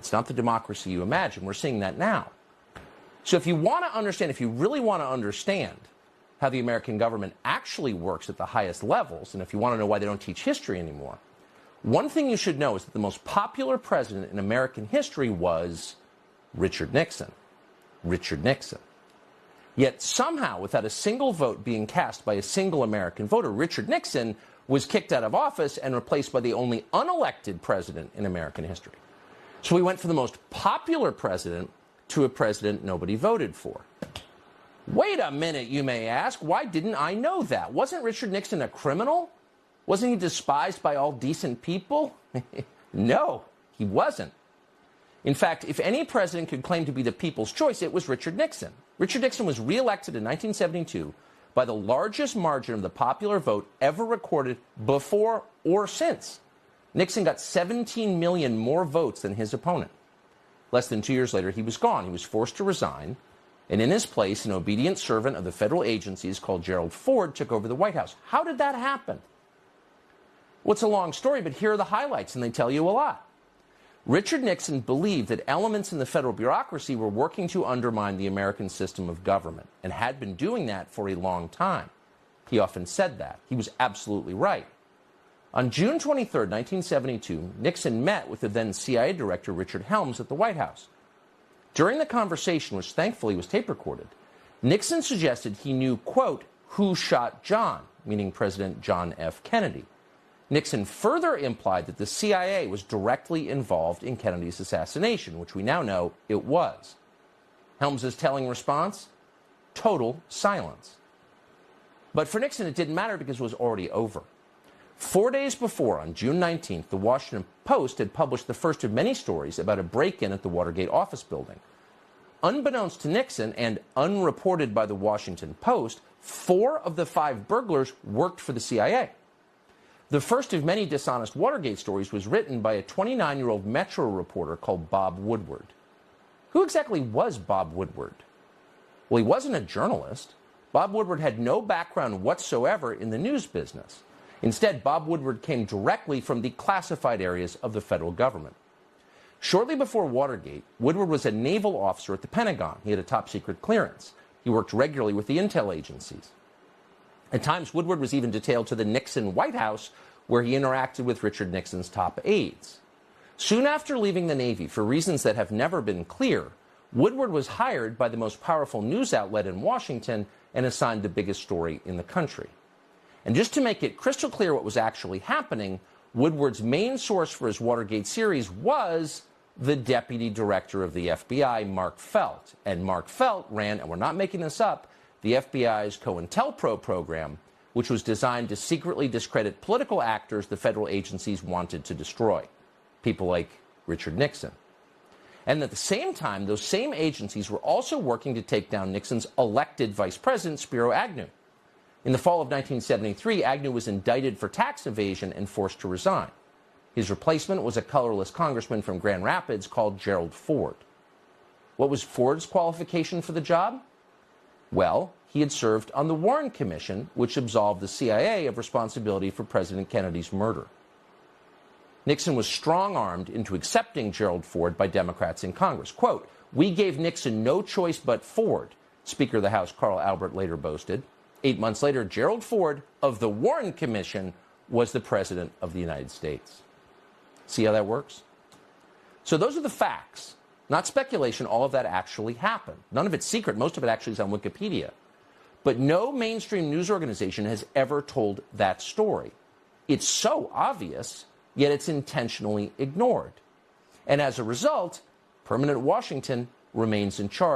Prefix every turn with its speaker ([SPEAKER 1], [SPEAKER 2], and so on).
[SPEAKER 1] It's not the democracy you imagine. We're seeing that now. So if you want to understand, if you really want to understand how the American government actually works at the highest levels, and if you want to know why they don't teach history anymore, one thing you should know is that the most popular president in American history was Richard Nixon. Richard Nixon. Yet somehow, without a single vote being cast by a single American voter, Richard Nixon was kicked out of office and replaced by the only unelected president in American history. So we went from the most popular president to a president nobody voted for. Wait a minute, you may ask. Why didn't I know that? Wasn't Richard Nixon a criminal? Wasn't he despised by all decent people? No, he wasn't. In fact, if any president could claim to be the people's choice, it was Richard Nixon. Richard Nixon was reelected in 1972 by the largest margin of the popular vote ever recorded before or since. Nixon got 17 million more votes than his opponent. Less than 2 years later, he was gone. He was forced to resign. And in his place, an obedient servant of the federal agencies called Gerald Ford took over the White House. How did that happen? Well, it's a long story, but here are the highlights, and they tell you a lot. Richard Nixon believed that elements in the federal bureaucracy were working to undermine the American system of government, and had been doing that for a long time. He often said that. He was absolutely right. On June 23, 1972, Nixon met with the then CIA Director Richard Helms at the White House. During the conversation, which thankfully was tape recorded, Nixon suggested he knew, quote, who shot John, meaning President John F. Kennedy. Nixon further implied that the CIA was directly involved in Kennedy's assassination, which we now know it was. Helms's telling response? Total silence. But for Nixon, it didn't matter because it was already over. 4 days before, on June 19th, the Washington Post had published the first of many stories about a break-in at the Watergate office building. Unbeknownst to Nixon and unreported by the Washington Post, 4 of the 5 burglars worked for the CIA. The first of many dishonest Watergate stories was written by a 29-year-old Metro reporter called Bob Woodward. Who exactly was Bob Woodward? Well, he wasn't a journalist. Bob Woodward had no background whatsoever in the news business. Instead, Bob Woodward came directly from the classified areas of the federal government. Shortly before Watergate, Woodward was a naval officer at the Pentagon. He had a top-secret clearance. He worked regularly with the intel agencies. At times, Woodward was even detailed to the Nixon White House, where he interacted with Richard Nixon's top aides. Soon after leaving the Navy, for reasons that have never been clear, Woodward was hired by the most powerful news outlet in Washington and assigned the biggest story in the country. And just to make it crystal clear what was actually happening, Woodward's main source for his Watergate series was the deputy director of the FBI, Mark Felt. And Mark Felt ran, and we're not making this up, the FBI's COINTELPRO program, which was designed to secretly discredit political actors the federal agencies wanted to destroy, people like Richard Nixon. And at the same time, those same agencies were also working to take down Nixon's elected vice president, Spiro Agnew. In the fall of 1973, Agnew was indicted for tax evasion and forced to resign. His replacement was a colorless congressman from Grand Rapids called Gerald Ford. What was Ford's qualification for the job? Well, he had served on the Warren Commission, which absolved the CIA of responsibility for President Kennedy's murder. Nixon was strong-armed into accepting Gerald Ford by Democrats in Congress. Quote, "We gave Nixon no choice but Ford," Speaker of the House Carl Albert later boasted. 8 months later, Gerald Ford of the Warren Commission was the President of the United States. See how that works? So those are the facts, not speculation. All of that actually happened. None of it's secret. Most of it actually is on Wikipedia. But no mainstream news organization has ever told that story. It's so obvious, yet it's intentionally ignored. And as a result, permanent Washington remains in charge.